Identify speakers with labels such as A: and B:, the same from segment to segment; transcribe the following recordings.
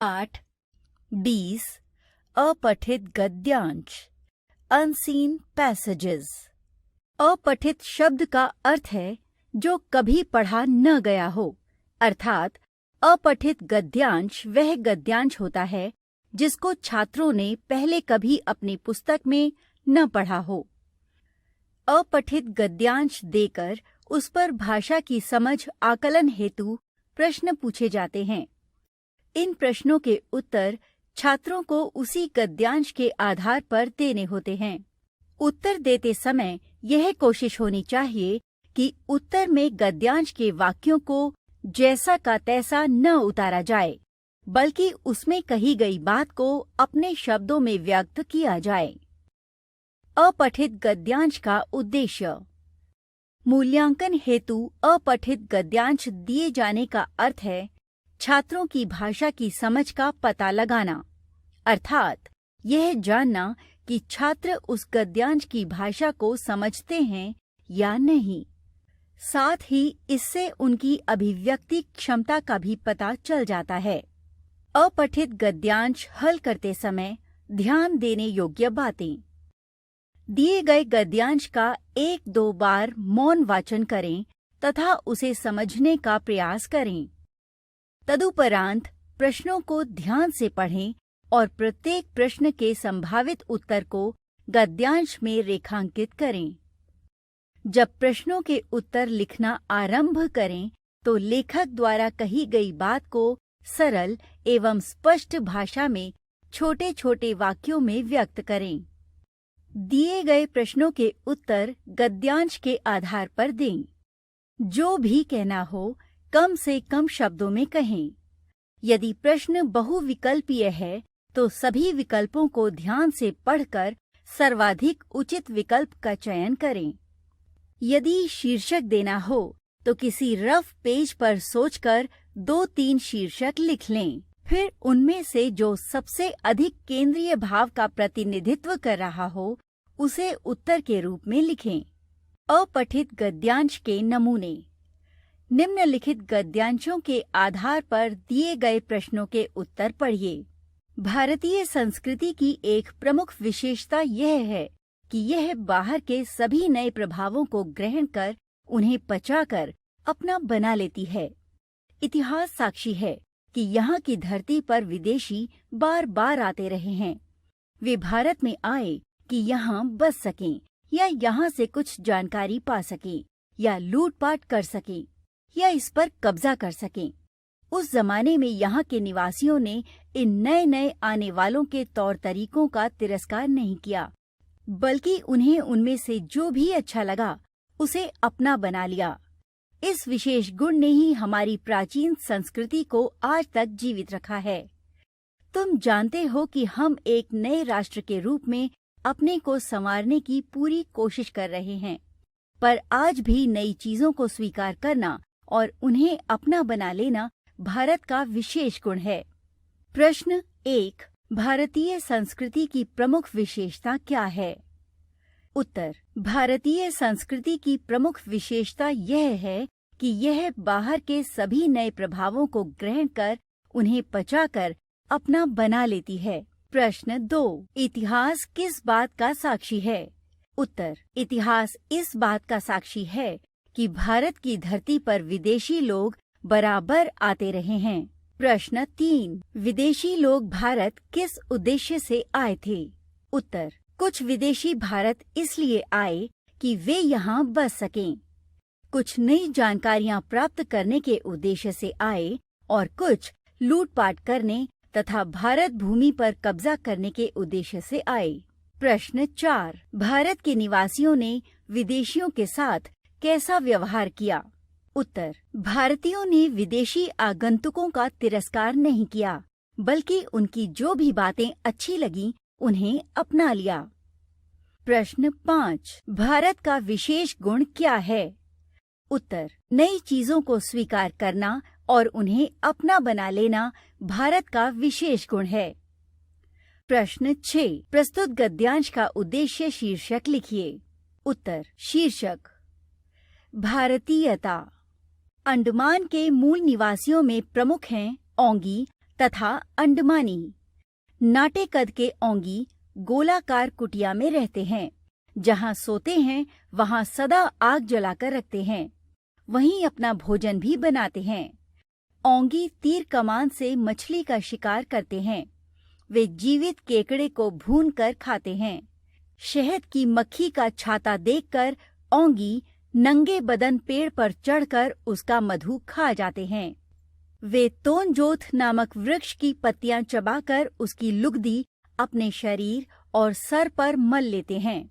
A: 8. 20. अपठित गद्यांश unseen passages. अपठित शब्द का अर्थ है जो कभी पढ़ा न गया हो, अर्थात अपठित गद्यांश वह गद्यांश होता है जिसको छात्रों ने पहले कभी अपनी पुस्तक में न पढ़ा हो। अपठित गद्यांश देकर उस पर भाषा की समझ आकलन हेतु प्रश्न पूछे जाते हैं। इन प्रश्नों के उत्तर छात्रों को उसी गद्यांश के आधार पर देने होते हैं। उत्तर देते समय यह कोशिश होनी चाहिए कि उत्तर में गद्यांश के वाक्यों को जैसा का तैसा न उतारा जाए, बल्कि उसमें कही गई बात को अपने शब्दों में व्यक्त किया जाए। अपठित गद्यांश का उद्देश्य। मूल्यांकन हेतु अपठित गद्यांश दिए जाने का अर्थ है छात्रों की भाषा की समझ का पता लगाना, अर्थात यह जानना कि छात्र उस गद्यांश की भाषा को समझते हैं या नहीं। साथ ही इससे उनकी अभिव्यक्ति क्षमता का भी पता चल जाता है। अपठित गद्यांश हल करते समय ध्यान देने योग्य बातें। दिए गए गद्यांश का 1-2 बार मौन वाचन करें तथा उसे समझने का प्रयास करें। तदुपरांत प्रश्नों को ध्यान से पढ़ें और प्रत्येक प्रश्न के संभावित उत्तर को गद्यांश में रेखांकित करें। जब प्रश्नों के उत्तर लिखना आरंभ करें तो लेखक द्वारा कही गई बात को सरल एवं स्पष्ट भाषा में छोटे छोटे वाक्यों में व्यक्त करें। दिए गए प्रश्नों के उत्तर गद्यांश के आधार पर दें। जो भी कहना हो कम से कम शब्दों में कहें। यदि प्रश्न बहुविकल्पीय है तो सभी विकल्पों को ध्यान से पढ़कर सर्वाधिक उचित विकल्प का चयन करें। यदि शीर्षक देना हो तो किसी रफ पेज पर सोचकर 2-3 शीर्षक लिख लें। फिर उनमें से जो सबसे अधिक केंद्रीय भाव का प्रतिनिधित्व कर रहा हो उसे उत्तर के रूप में लिखें। अपठित गद्यांश के नमूने। निम्नलिखित गद्यांशों के आधार पर दिए गए प्रश्नों के उत्तर पढ़िए। भारतीय संस्कृति की एक प्रमुख विशेषता यह है कि यह बाहर के सभी नए प्रभावों को ग्रहण कर उन्हें पचाकर अपना बना लेती है। इतिहास साक्षी है कि यहाँ की धरती पर विदेशी बार बार आते रहे हैं। वे भारत में आए कि यहाँ बस सकें या यहाँ से कुछ जानकारी पा सकें या लूटपाट कर सकें या इस पर कब्जा कर सकें। उस जमाने में यहाँ के निवासियों ने इन नए नए आने वालों के तौर तरीकों का तिरस्कार नहीं किया, बल्कि उन्हें उनमें से जो भी अच्छा लगा उसे अपना बना लिया। इस विशेष गुण ने ही हमारी प्राचीन संस्कृति को आज तक जीवित रखा है। तुम जानते हो कि हम एक नए राष्ट्र के रूप में अपने को संवारने की पूरी कोशिश कर रहे हैं, पर आज भी नई चीजों को स्वीकार करना और उन्हें अपना बना लेना भारत का विशेष गुण है। प्रश्न 1. भारतीय संस्कृति की प्रमुख विशेषता क्या है? उत्तर: भारतीय संस्कृति की प्रमुख विशेषता यह है कि यह बाहर के सभी नए प्रभावों को ग्रहण कर उन्हें पचाकर अपना बना लेती है। प्रश्न 2. इतिहास किस बात का साक्षी है? उत्तर: इतिहास इस बात का साक्षी है कि भारत की धरती पर विदेशी लोग बराबर आते रहे हैं। प्रश्न 3. विदेशी लोग भारत किस उद्देश्य से आए थे? उत्तर: कुछ विदेशी भारत इसलिए आए कि वे यहाँ बस सकें। कुछ नई जानकारियाँ प्राप्त करने के उद्देश्य से आए और कुछ लूटपाट करने तथा भारत भूमि पर कब्जा करने के उद्देश्य से आए। प्रश्न 4. भारत के निवासियों ने विदेशियों के साथ कैसा व्यवहार किया? उत्तर: भारतीयों ने विदेशी आगंतुकों का तिरस्कार नहीं किया, बल्कि उनकी जो भी बातें अच्छी लगीं उन्हें अपना लिया। प्रश्न 5. भारत का विशेष गुण क्या है? उत्तर: नई चीजों को स्वीकार करना और उन्हें अपना बना लेना भारत का विशेष गुण है। प्रश्न 6. प्रस्तुत गद्यांश का उद्देश्य शीर्षक लिखिए। उत्तर: शीर्षक: भारतीयता। अंडमान के मूल निवासियों में प्रमुख हैं ओंगी, तथा अंडमानी। नाटे कद के औंगी गोलाकार कुटिया में रहते हैं। जहाँ सोते हैं वहाँ सदा आग जलाकर रखते हैं। वहीं अपना भोजन भी बनाते हैं। औंगी तीर कमान से मछली का शिकार करते हैं। वे जीवित केकड़े को भून कर खाते हैं। शहद की मक्खी का छाता देखकर औंगी नंगे बदन पेड़ पर चढ़कर उसका मधु खा जाते हैं। वे तोनजोथ नामक वृक्ष की पत्तियां चबाकर उसकी लुगदी अपने शरीर और सर पर मल लेते हैं।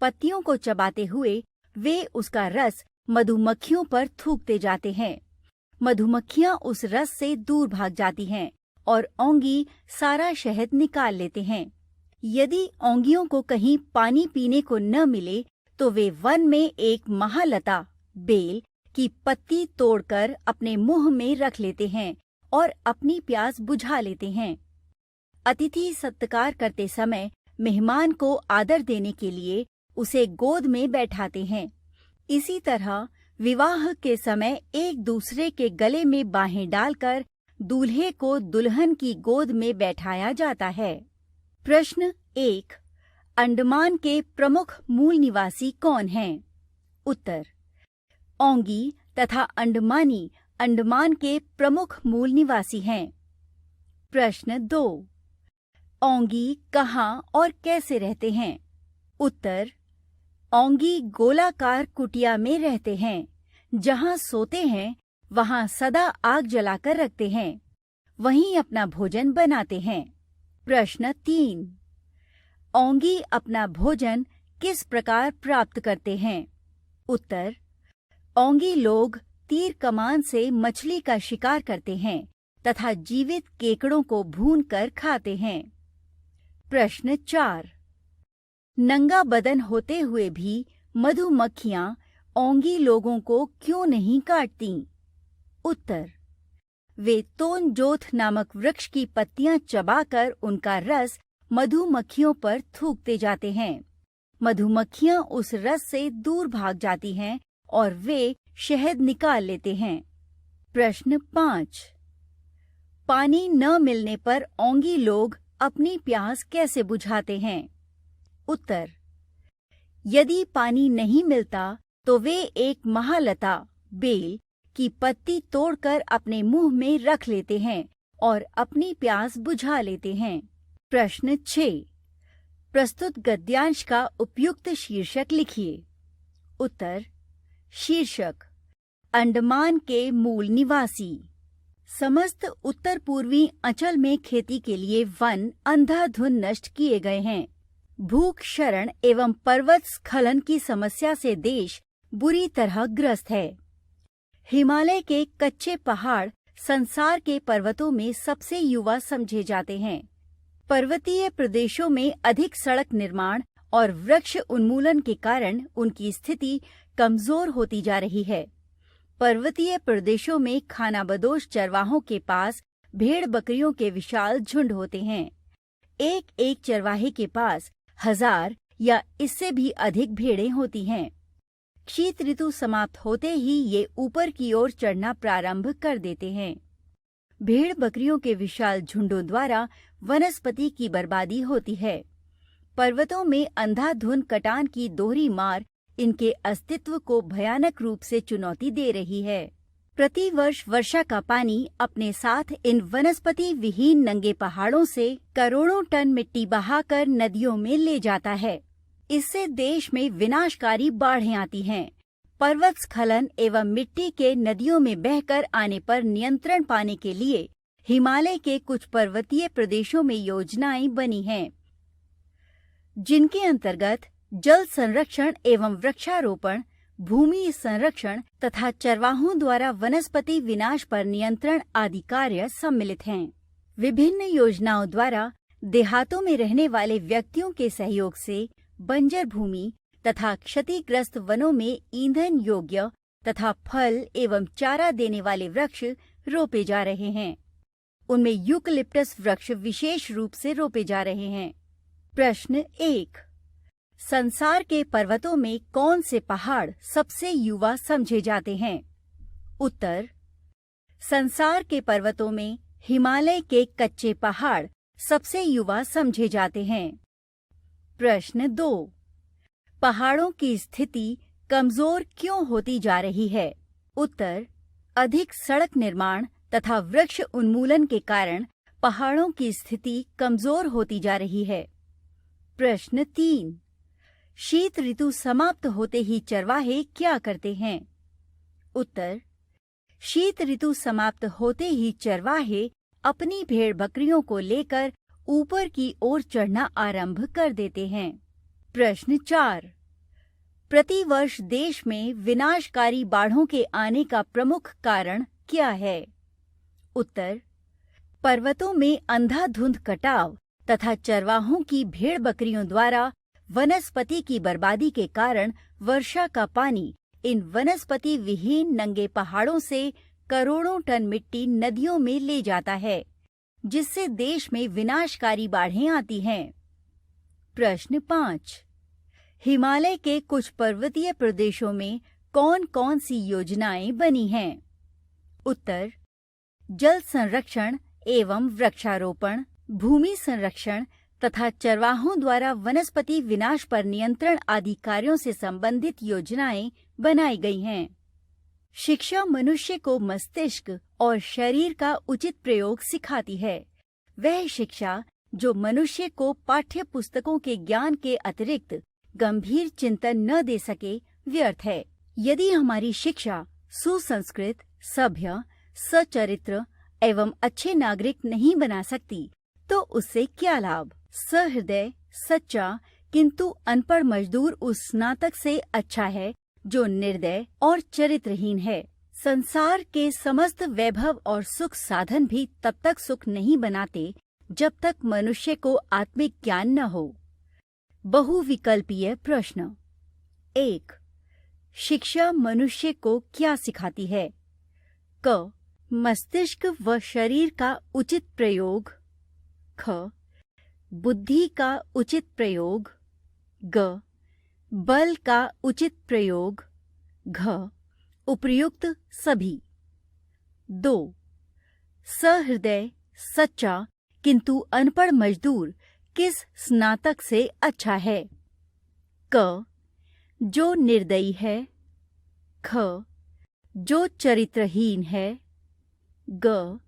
A: पत्तियों को चबाते हुए वे उसका रस मधुमक्खियों पर थूकते जाते हैं। मधुमक्खियां उस रस से दूर भाग जाती हैं और औंगी सारा शहद निकाल लेते हैं। यदि औंगियों को कहीं पानी पीने को न मिले तो वे वन में एक महालता बेल की पत्ती तोड़कर अपने मुंह में रख लेते हैं और अपनी प्यास बुझा लेते हैं। अतिथि सत्कार करते समय मेहमान को आदर देने के लिए उसे गोद में बैठाते हैं। इसी तरह विवाह के समय एक दूसरे के गले में बाहें डालकर दूल्हे को दुल्हन की गोद में बैठाया जाता है। प्रश्न 1। अंडमान के प्रमुख मूल निवासी कौन हैं? उत्तर: औंगी तथा अंडमानी अंडमान के प्रमुख मूल निवासी हैं। प्रश्न 2। औंगी कहाँ और कैसे रहते हैं? उत्तर: औंगी गोलाकार कुटिया में रहते हैं। जहाँ सोते हैं वहाँ सदा आग जलाकर रखते हैं। वहीं अपना भोजन बनाते हैं। प्रश्न 3। औंगी अपना भोजन किस प्रकार प्राप्त करते हैं? उत्तर: औंगी लोग तीर कमान से मछली का शिकार करते हैं तथा जीवित केकड़ों को भूनकर खाते हैं। प्रश्न 4। नंगा बदन होते हुए भी मधुमक्खियां औंगी लोगों को क्यों नहीं काटती? उत्तर: वे तोनजोथ नामक वृक्ष की पत्तियां चबाकर उनका रस मधुमक्खियों पर थूकते जाते हैं। मधुमक्खियां उस रस से दूर भाग जाती हैं और वे शहद निकाल लेते हैं। प्रश्न 5। पानी न मिलने पर औंगी लोग अपनी प्यास कैसे बुझाते हैं? उत्तर: यदि पानी नहीं मिलता तो वे एक महालता बेल की पत्ती तोड़कर अपने मुंह में रख लेते हैं और अपनी प्यास बुझा लेते हैं। प्रश्न 6। प्रस्तुत गद्यांश का उपयुक्त शीर्षक लिखिए। उत्तर: शीर्षक: अंडमान के मूल निवासी। समस्त उत्तर पूर्वी अंचल में खेती के लिए वन अंधाधुंध नष्ट किए गए हैं। भूख क्षरण एवं पर्वत स्खलन की समस्या से देश बुरी तरह ग्रस्त है। हिमालय के कच्चे पहाड़ संसार के पर्वतों में सबसे युवा समझे जाते हैं। पर्वतीय प्रदेशों में अधिक सड़क निर्माण और वृक्ष उन्मूलन के कारण उनकी स्थिति कमजोर होती जा रही है। पर्वतीय प्रदेशों में खानाबदोश चरवाहों के पास भेड़ बकरियों के विशाल झुंड होते हैं। एक एक चरवाहे के पास 1000 या इससे भी अधिक भेड़ें होती हैं। शीत ऋतु समाप्त होते ही ये ऊपर की ओर चढ़ना प्रारंभ कर देते हैं। भेड़ बकरियों के विशाल झुंडों द्वारा वनस्पति की बर्बादी होती है। पर्वतों में अंधाधुंध कटान की दोहरी मार इनके अस्तित्व को भयानक रूप से चुनौती दे रही है। प्रतिवर्ष वर्षा का पानी अपने साथ इन वनस्पति विहीन नंगे पहाड़ों से करोड़ों टन मिट्टी बहाकर नदियों में ले जाता है। इससे देश में विनाशकारी बाढ़ें आती हैं। पर्वत स्खलन एवं मिट्टी के नदियों में बहकर आने पर नियंत्रण पाने के लिए हिमालय के कुछ पर्वतीय प्रदेशों में योजनाएं बनी हैं, जिनके अंतर्गत जल संरक्षण एवं वृक्षारोपण, भूमि संरक्षण तथा चरवाहों द्वारा वनस्पति विनाश पर नियंत्रण आदि कार्य सम्मिलित हैं। विभिन्न योजनाओं द्वारा देहातों में रहने वाले व्यक्तियों के सहयोग से बंजर भूमि तथा क्षतिग्रस्त वनों में ईंधन योग्य तथा फल एवं चारा देने वाले वृक्ष रोपे जा रहे हैं। उनमें यूकलिप्टस वृक्ष विशेष रूप से रोपे जा रहे हैं। प्रश्न 1। संसार के पर्वतों में कौन से पहाड़ सबसे युवा समझे जाते हैं? उत्तर: संसार के पर्वतों में हिमालय के कच्चे पहाड़ सबसे युवा समझे जाते हैं। प्रश्न 2, पहाड़ों की स्थिति कमजोर क्यों होती जा रही है? उत्तर, अधिक सड़क निर्माण तथा वृक्ष उन्मूलन के कारण पहाड़ों की स्थिति कमजोर होती जा रही है। प्रश्न 3, शीत ऋतु समाप्त होते ही चरवाहे क्या करते हैं? उत्तर, शीत ऋतु समाप्त होते ही चरवाहे अपनी भेड़ बकरियों को लेकर ऊपर की ओर चढ़ना आरंभ कर देते हैं। प्रश्न 4, प्रतिवर्ष देश में विनाशकारी बाढ़ों के आने का प्रमुख कारण क्या है? उत्तर, पर्वतों में अंधाधुंध कटाव तथा चरवाहों की भेड़ बकरियों द्वारा वनस्पति की बर्बादी के कारण वर्षा का पानी इन वनस्पति विहीन नंगे पहाड़ों से करोड़ों टन मिट्टी नदियों में ले जाता है, जिससे देश में विनाशकारी बाढ़ें आती हैं। प्रश्न 5, हिमालय के कुछ पर्वतीय प्रदेशों में कौन कौन सी योजनाएं बनी हैं? उत्तर, जल संरक्षण एवं वृक्षारोपण, भूमि संरक्षण तथा चरवाहों द्वारा वनस्पति विनाश पर नियंत्रण आदि कार्यों से संबंधित योजनाएं बनाई गई हैं। शिक्षा मनुष्य को मस्तिष्क और शरीर का उचित प्रयोग सिखाती है। वह शिक्षा जो मनुष्य को पाठ्य पुस्तकों के ज्ञान के अतिरिक्त गंभीर चिंतन न दे सके, व्यर्थ है। यदि हमारी शिक्षा सुसंस्कृत, सभ्य, सचरित्र एवं अच्छे नागरिक नहीं बना सकती, तो उससे क्या लाभ? सहृदय, सच्चा किंतु अनपढ़ मजदूर उस स्नातक से अच्छा है जो निर्दय और चरित्रहीन है। संसार के समस्त वैभव और सुख साधन भी तब तक सुख नहीं बनाते जब तक मनुष्य को आत्मिक ज्ञान न हो। बहुविकल्पीय प्रश्न। 1, शिक्षा मनुष्य को क्या सिखाती है? क, मस्तिष्क व शरीर का उचित प्रयोग। ख, बुद्धि का उचित प्रयोग। ग, बल का उचित प्रयोग। घ, उपर्युक्त सभी। 2, सहृदय, सच्चा किंतु अनपढ़ मजदूर किस स्नातक से अच्छा है? क, जो निर्दयी है। ख, जो चरित्रहीन है। ग,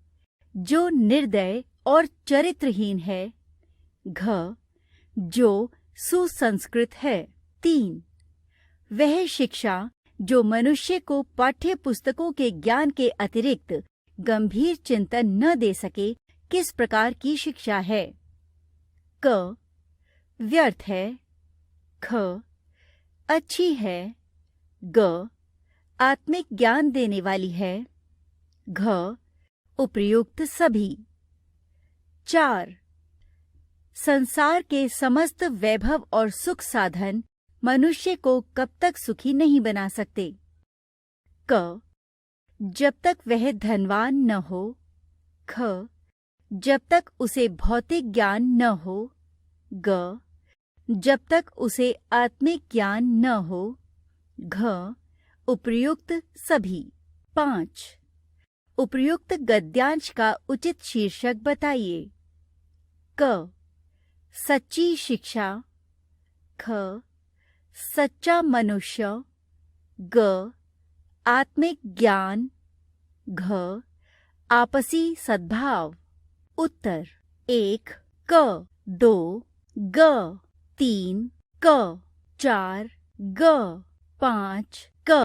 A: जो निर्दय और चरित्रहीन है। घ, जो सुसंस्कृत है। 3, वह शिक्षा जो मनुष्य को पाठ्य पुस्तकों के ज्ञान के अतिरिक्त गंभीर चिंतन न दे सके, किस प्रकार की शिक्षा है? क, व्यर्थ है। ख, अच्छी है। ग, आत्मिक ज्ञान देने वाली है। घ, उपर्युक्त सभी। 4, संसार के समस्त वैभव और सुख साधन मनुष्य को कब तक सुखी नहीं बना सकते? क, जब तक वह धनवान न हो। ख, जब तक उसे भौतिक ज्ञान न हो। ग, जब तक उसे आत्मिक ज्ञान न हो। घ, उपर्युक्त सभी। 5, उपर्युक्त गद्यांश का उचित शीर्षक बताइए। क, सच्ची शिक्षा। ख, सच्चा मनुष्य। ग, आत्मिक ज्ञान। घ, आपसी सद्भाव। उत्तर 1 क, 2 ग, 3 क, 4 ग, 5 क।